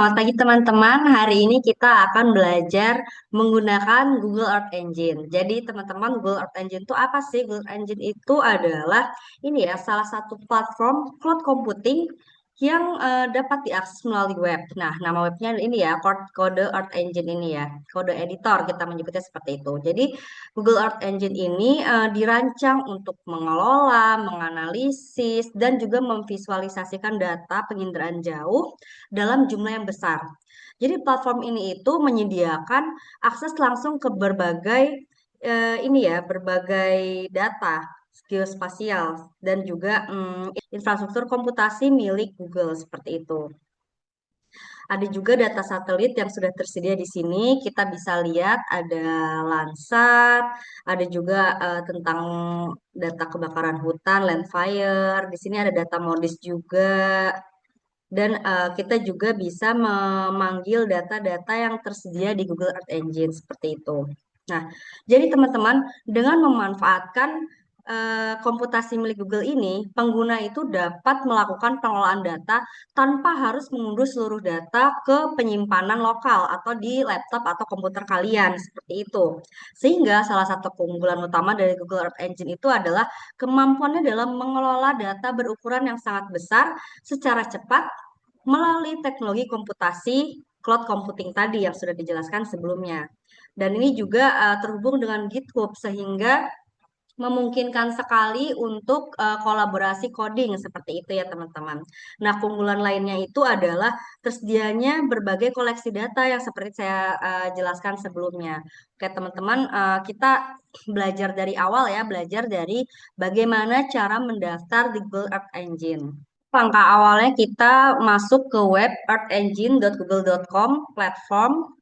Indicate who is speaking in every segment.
Speaker 1: Selamat pagi teman-teman. Hari ini kita akan belajar menggunakan Google Earth Engine. Jadi teman-teman, Google Earth Engine itu apa sih? Google Engine itu adalah ini ya, salah satu platform cloud computing yang dapat diakses melalui web. Nah, nama webnya ini ya, kode Earth Engine ini ya, kode editor kita menyebutnya seperti itu. Jadi Google Earth Engine ini dirancang untuk mengelola, menganalisis, dan juga memvisualisasikan data penginderaan jauh dalam jumlah yang besar. Jadi platform ini itu menyediakan akses langsung ke berbagai ini ya, berbagai data geospasial dan juga infrastruktur komputasi milik Google seperti itu. Ada juga data satelit yang sudah tersedia di sini. Kita bisa lihat ada Landsat, ada juga tentang data kebakaran hutan, land fire. Di sini ada data modis juga. Dan kita juga bisa memanggil data-data yang tersedia di Google Earth Engine seperti itu. Nah, jadi teman-teman, dengan memanfaatkan komputasi milik Google ini, pengguna itu dapat melakukan pengelolaan data tanpa harus mengunduh seluruh data ke penyimpanan lokal atau di laptop atau komputer kalian seperti itu. Sehingga salah satu keunggulan utama dari Google Earth Engine itu adalah kemampuannya dalam mengelola data berukuran yang sangat besar secara cepat melalui teknologi komputasi cloud computing tadi yang sudah dijelaskan sebelumnya. Dan ini juga terhubung dengan GitHub sehingga memungkinkan sekali untuk kolaborasi coding seperti itu ya teman-teman. Nah, keunggulan lainnya itu adalah tersedianya berbagai koleksi data yang seperti saya jelaskan sebelumnya. Oke, teman-teman, kita belajar dari awal ya, belajar dari bagaimana cara mendaftar di Google Earth Engine. Langkah awalnya kita masuk ke web earthengine.google.com platform.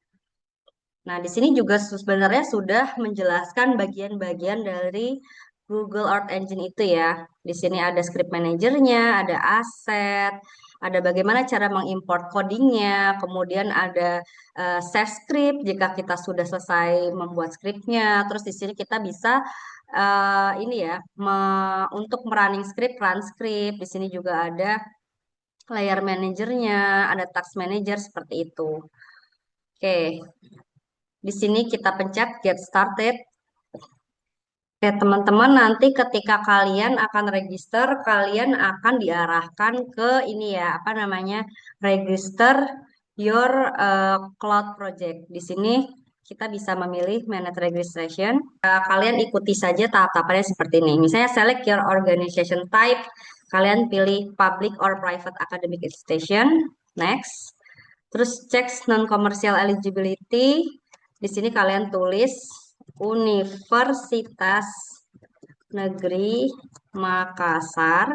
Speaker 1: Nah, di sini juga sebenarnya sudah menjelaskan bagian-bagian dari Google Earth Engine itu ya. Di sini ada script manajernya, ada aset, ada bagaimana cara mengimport codingnya, kemudian ada save script jika kita sudah selesai membuat scriptnya. Terus di sini kita bisa ini ya, untuk merunning script, run script. Di sini juga ada layer manajernya, ada task manager seperti itu. Oke, di sini kita pencet get started. Oke, teman-teman, nanti ketika kalian akan register, kalian akan diarahkan ke ini ya, apa namanya, register your cloud project. Di sini kita bisa memilih manage registration. Kalian ikuti saja tahap-tahapannya seperti ini. Misalnya select your organization type, kalian pilih public or private academic institution. Next. Terus cek non-commercial eligibility. Di sini kalian tulis Universitas Negeri Makassar.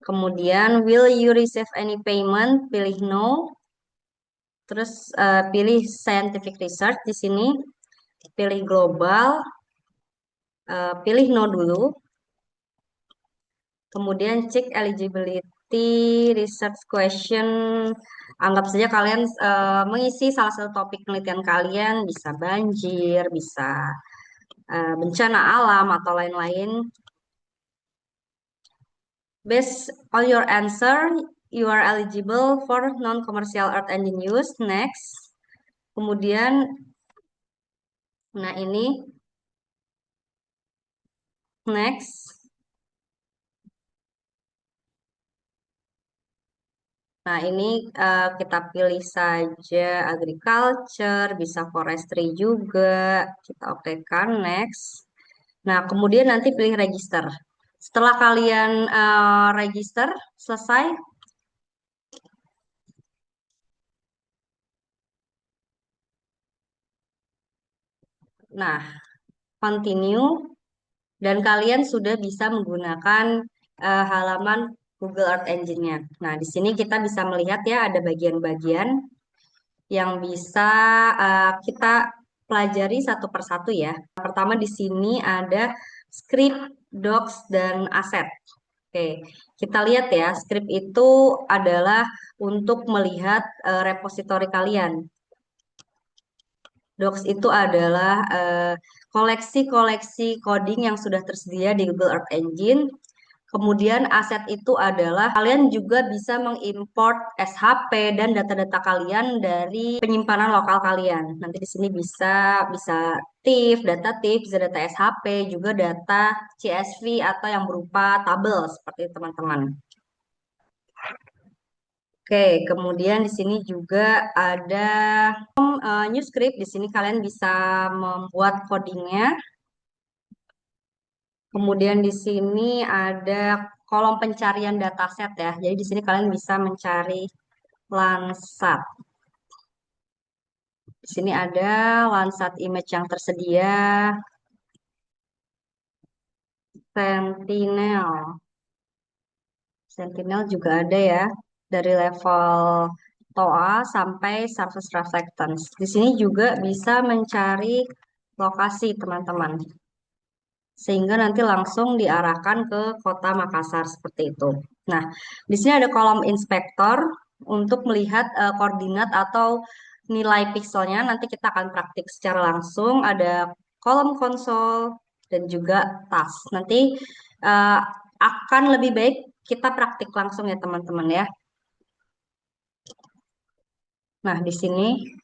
Speaker 1: Kemudian will you receive any payment? Pilih no. Terus pilih scientific research di sini. Pilih global. Pilih no dulu. Kemudian cek eligibility research question. Anggap saja kalian mengisi salah satu topik penelitian kalian, bisa banjir, bisa bencana alam atau lain-lain. Based on your answer, you are eligible for non-commercial Earth Engine use. Next. Kemudian, nah ini next. Nah, ini kita pilih saja agriculture, bisa forestry juga. Kita okekan next. Nah, kemudian nanti pilih register. Setelah kalian register, selesai. Nah, continue. Dan kalian sudah bisa menggunakan halaman Google Earth Engine-nya. Nah, di sini kita bisa melihat ya ada bagian-bagian yang bisa kita pelajari satu persatu ya. Pertama di sini ada script, docs, dan aset. Oke, kita lihat ya, script itu adalah untuk melihat repositori kalian. Docs itu adalah koleksi-koleksi coding yang sudah tersedia di Google Earth Engine. Kemudian aset itu adalah kalian juga bisa mengimport SHP dan data-data kalian dari penyimpanan lokal kalian. Nanti di sini bisa TIFF, data TIFF, bisa data SHP, juga data CSV atau yang berupa tabel seperti itu, teman-teman. Oke, kemudian di sini juga ada new script. Di sini kalian bisa membuat codingnya. Kemudian di sini ada kolom pencarian dataset ya. Jadi di sini kalian bisa mencari Landsat. Di sini ada Landsat image yang tersedia, Sentinel. Sentinel juga ada ya, dari level TOA sampai surface reflectance. Di sini juga bisa mencari lokasi teman-teman, sehingga nanti langsung diarahkan ke kota Makassar seperti itu. Nah, di sini ada kolom inspektor untuk melihat koordinat atau nilai pikselnya. Nanti kita akan praktik secara langsung. Ada kolom konsol dan juga task. Nanti eh, akan lebih baik kita praktik langsung ya teman-teman ya. Nah, di sini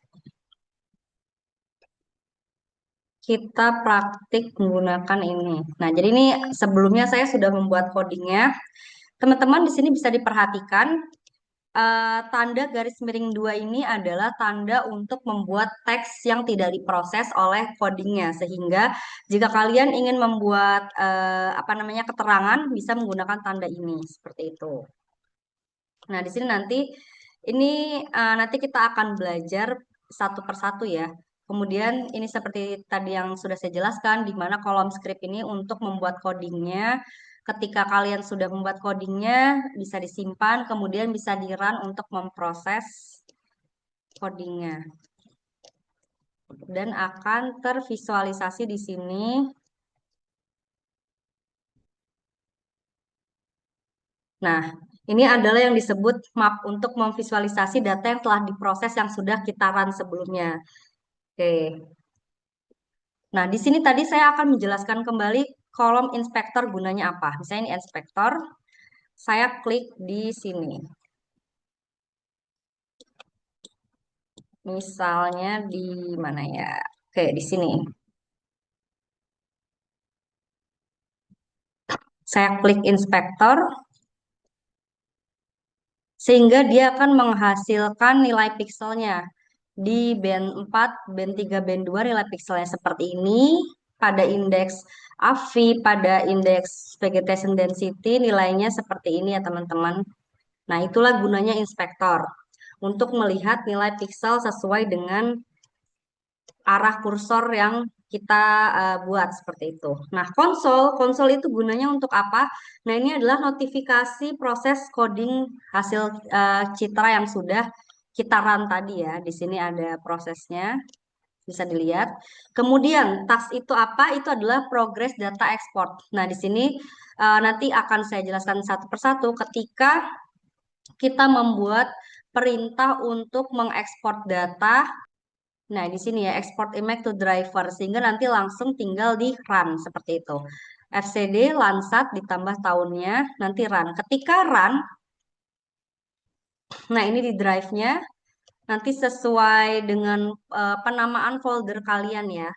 Speaker 1: kita praktik menggunakan ini. Nah, jadi ini sebelumnya saya sudah membuat codingnya. Teman-teman di sini bisa diperhatikan tanda garis miring dua ini adalah tanda untuk membuat teks yang tidak diproses oleh codingnya. Sehingga jika kalian ingin membuat apa namanya keterangan bisa menggunakan tanda ini seperti itu. Nah, di sini nanti kita akan belajar satu persatu ya. Kemudian ini seperti tadi yang sudah saya jelaskan, di mana kolom script ini untuk membuat codingnya. Ketika kalian sudah membuat codingnya, bisa disimpan, kemudian bisa di-run untuk memproses codingnya. Dan akan tervisualisasi di sini. Nah, ini adalah yang disebut map untuk memvisualisasi data yang telah diproses yang sudah kita run sebelumnya. Oke. Nah, di sini tadi saya akan menjelaskan kembali kolom inspektor gunanya apa. Misalnya ini inspektor, saya klik di sini. Misalnya di mana ya? Oke, di sini. Saya klik inspektor, sehingga dia akan menghasilkan nilai pikselnya. Di band 4, band 3, band 2 nilai pikselnya seperti ini. Pada indeks AVI, pada indeks vegetation density nilainya seperti ini ya teman-teman. Nah, itulah gunanya inspektor untuk melihat nilai piksel sesuai dengan arah kursor yang kita buat seperti itu. Nah, konsol itu gunanya untuk apa? Nah, ini adalah notifikasi proses coding hasil citra yang sudah kita run tadi ya. Di sini ada prosesnya, bisa dilihat. Kemudian, task itu apa? Itu adalah progress data export. Nah, di sini nanti akan saya jelaskan satu persatu ketika kita membuat perintah untuk mengekspor data. Nah, di sini ya, export image to driver, sehingga nanti langsung tinggal di run, seperti itu. FCD, Landsat, ditambah tahunnya, nanti run. Ketika run, nah ini di drive-nya, nanti sesuai dengan penamaan folder kalian ya.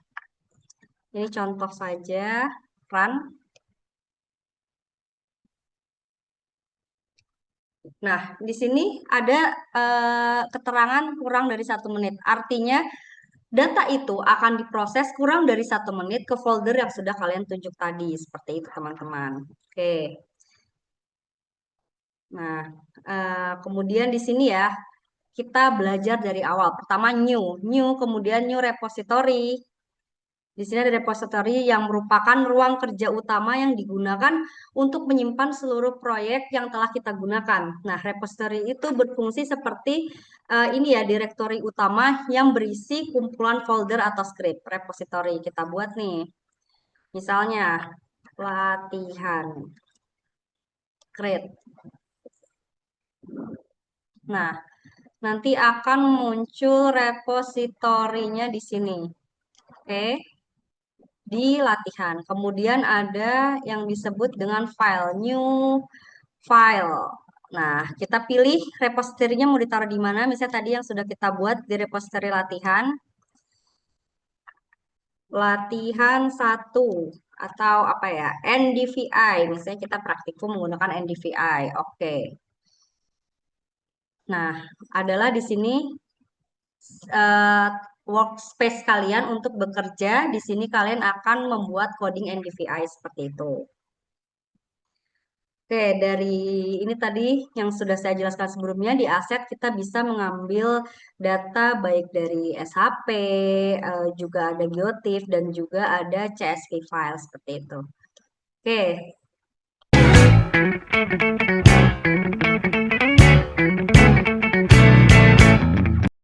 Speaker 1: Ini contoh saja, run. Nah, di sini ada keterangan kurang dari 1 menit. Artinya, data itu akan diproses kurang dari 1 menit ke folder yang sudah kalian tunjuk tadi. Seperti itu, teman-teman. Oke. Nah, kemudian di sini ya, kita belajar dari awal. Pertama, new, kemudian new repository. Di sini ada repository yang merupakan ruang kerja utama yang digunakan untuk menyimpan seluruh proyek yang telah kita gunakan. Nah, repository itu berfungsi seperti ini ya, direktori utama yang berisi kumpulan folder atau script. Repository kita buat nih. Misalnya, latihan, create. Nah, nanti akan muncul repositorinya di sini. Oke. di latihan. Kemudian ada yang disebut dengan file, new file. Nah, kita pilih repositorinya mau ditaruh di mana. Misalnya tadi yang sudah kita buat di repositori latihan, latihan satu atau apa ya, NDVI. Misalnya kita praktikum menggunakan NDVI. Oke. Nah, adalah di sini eh, workspace kalian untuk bekerja. Di sini kalian akan membuat coding NDVI seperti itu. Oke, dari ini tadi yang sudah saya jelaskan sebelumnya, di aset kita bisa mengambil data baik dari SHP, juga ada geotiff, dan juga ada CSV file seperti itu. Oke,